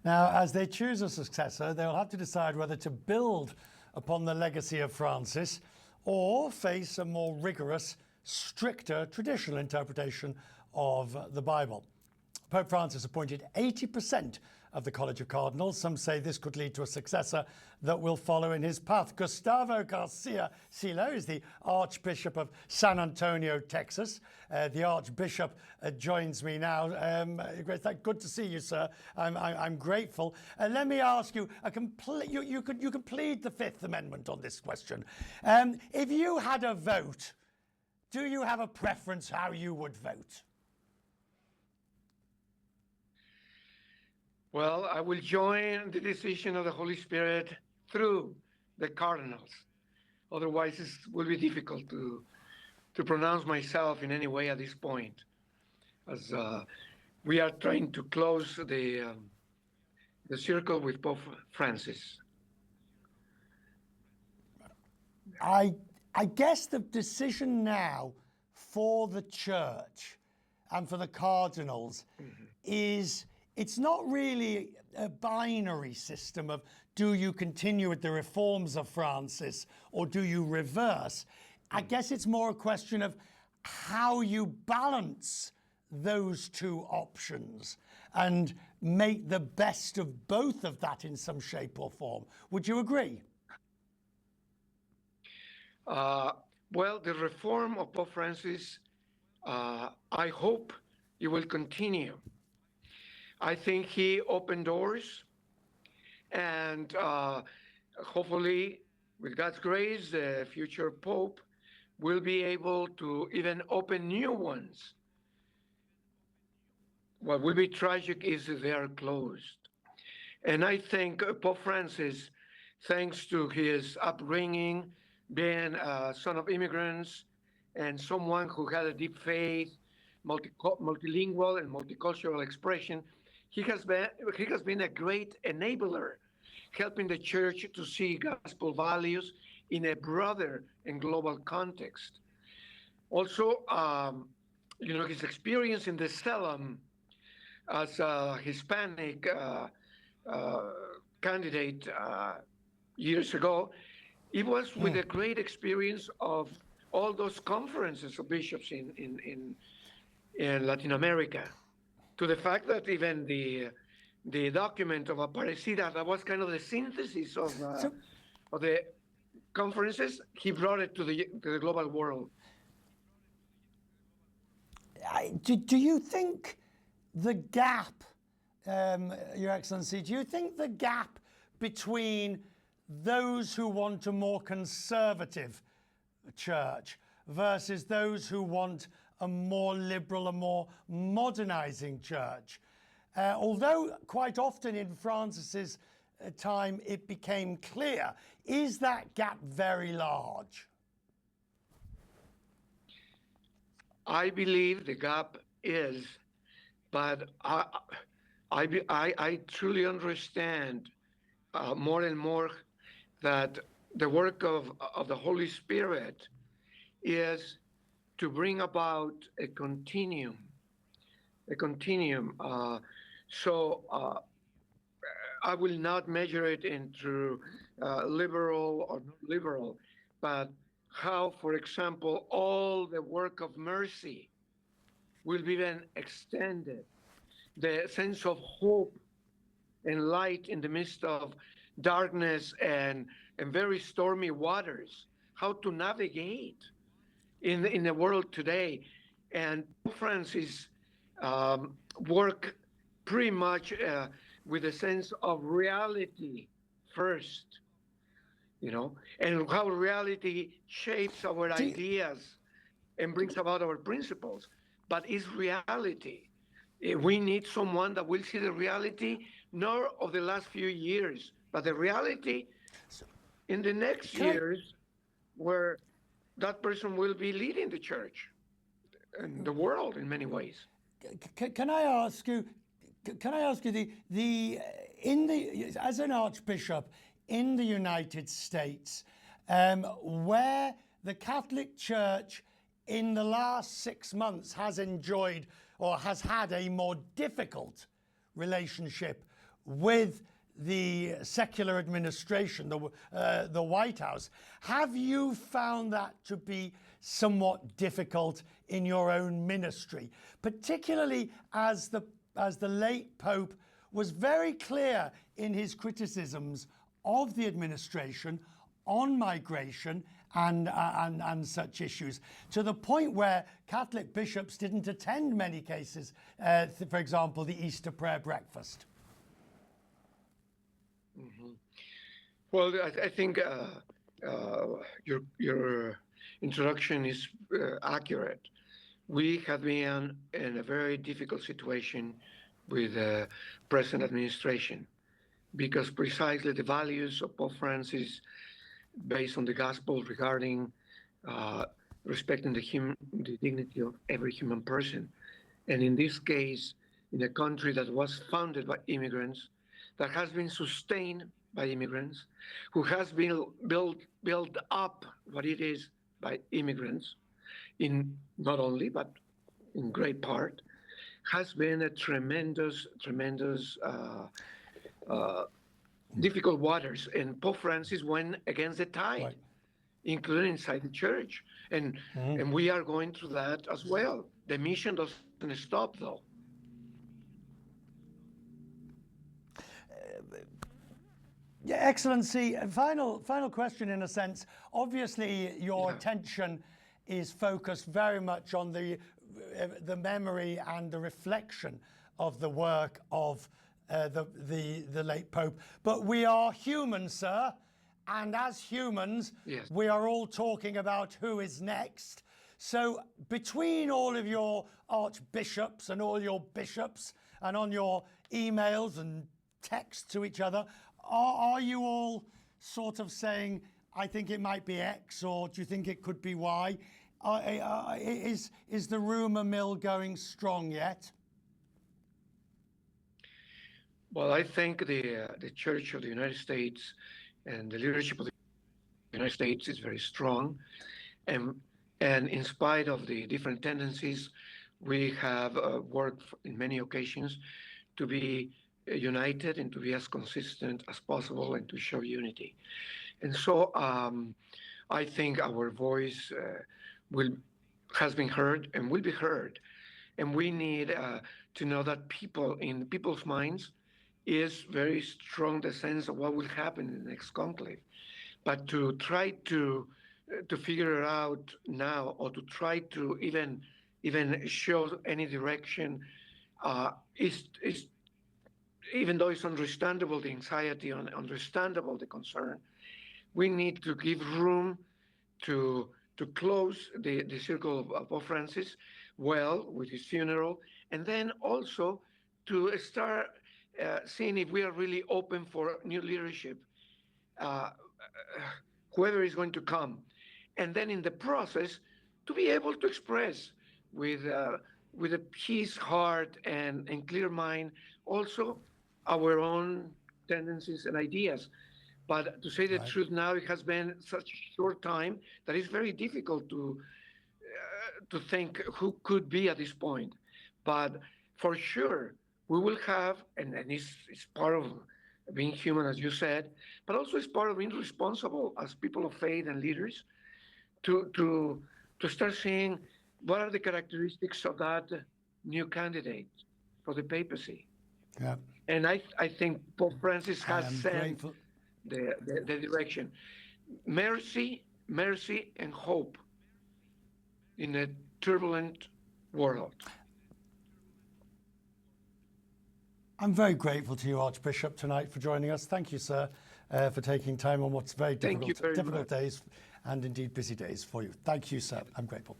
Now, as they choose a successor, they'll have to decide whether to build upon the legacy of Francis or face a more rigorous, stricter traditional interpretation of the Bible. Pope Francis appointed 80% of the College of Cardinals. Some say this could lead to a successor that will follow in his path. Gustavo García-Siller is the Archbishop of San Antonio, Texas. The Archbishop joins me now. Good to see you, sir. I'm grateful. Let me ask you, you can plead the Fifth Amendment on this question. If you had a vote, do you have a preference how you would vote? Well, I will join the decision of the Holy Spirit through the cardinals. Otherwise, it will be difficult to pronounce myself in any way at this point, as we are trying to close the circle with Pope Francis. I guess the decision now for the Church and for the cardinals is, it's not really a binary system of do you continue with the reforms of Francis or do you reverse? I guess it's more a question of how you balance those two options and make the best of both of that in some shape or form. Would you agree? Well, the reform of Pope Francis, I hope it will continue. I think he opened doors, and hopefully, with God's grace, the future Pope will be able to even open new ones. What will be tragic is that they are closed. And I think Pope Francis, thanks to his upbringing, being a son of immigrants and someone who had a deep faith, multilingual and multicultural expression, he has been a great enabler, helping the Church to see gospel values in a broader and global context. Also, his experience in the Salem as a Hispanic candidate years ago, it was with a great experience of all those conferences of bishops in Latin America, to the fact that even the document of Aparecida, that was kind of the synthesis of the conferences, he brought it to the global world. Do you think the gap, Your Excellency, do you think the gap between those who want a more conservative church versus those who want a more liberal, a more modernizing church, although quite often in Francis's time it became clear, is that gap very large? I believe the gap is, but I truly understand more and more that the work of the Holy Spirit is to bring about a continuum. So I will not measure it into liberal or not liberal, but how, for example, all the work of mercy will be then extended. The sense of hope and light in the midst of darkness and very stormy waters, how to navigate in the world today. And Francis work pretty much with a sense of reality first, and how reality shapes our ideas and brings about our principles. But it's reality. We need someone that will see the reality, not of the last few years, but the reality in the next years, where that person will be leading the church and the world in many ways. Can I ask you? As an archbishop in the United States, where the Catholic Church in the last 6 months has enjoyed or has had a more difficult relationship with the secular administration, the White House. Have you found that to be somewhat difficult in your own ministry, particularly as the late Pope was very clear in his criticisms of the administration on migration and such issues, to the point where Catholic bishops didn't attend many cases, for example, the Easter prayer breakfast? Mm-hmm. Well, I think your introduction is accurate. We have been in a very difficult situation with the present administration, because precisely the values of Pope Francis, based on the gospel regarding respecting the dignity of every human person, and in this case, in a country that was founded by immigrants, that has been sustained by immigrants, who has been built up what it is by immigrants, in not only but in great part, has been a tremendous difficult waters, and Pope Francis went against the tide, Right. including inside the church, and we are going through that as well. The mission doesn't stop, though. Yeah, Excellency, final question in a sense. Obviously, your attention is focused very much on the memory and the reflection of the work of the late Pope. But we are human, sir, and as humans, Yes. we are all talking about who is next. So between all of your archbishops and all your bishops, and on your emails and texts to each other, are you all sort of saying, I think it might be X, or do you think it could be Y? Is the rumor mill going strong yet? Well, I think the Church of the United States and the leadership of the United States is very strong, and in spite of the different tendencies, we have worked in many occasions to be united and to be as consistent as possible and to show unity. And so I think our voice has been heard and will be heard. And we need to know that in people's minds is very strong the sense of what will happen in the next conclave. But to try to figure it out now, or to try to even show any direction, is even though it's understandable the anxiety and understandable the concern, we need to give room to close the circle of Pope Francis well with his funeral, and then also to start seeing if we are really open for new leadership, whoever is going to come, and then in the process to be able to express with a peace heart and clear mind also our own tendencies and ideas. But to say the truth now, it has been such a short time that it's very difficult to think who could be at this point. But for sure, we will have, and it's part of being human, as you said, but also it's part of being responsible as people of faith and leaders to start seeing what are the characteristics of that new candidate for the papacy. Yeah. And I think Pope Francis has sent grateful. the direction. Mercy, and hope in a turbulent world. I'm very grateful to you, Archbishop, tonight for joining us. Thank you, sir, for taking time on what's very Thank you very difficult much. days and indeed busy days for you. Thank you, sir. I'm grateful.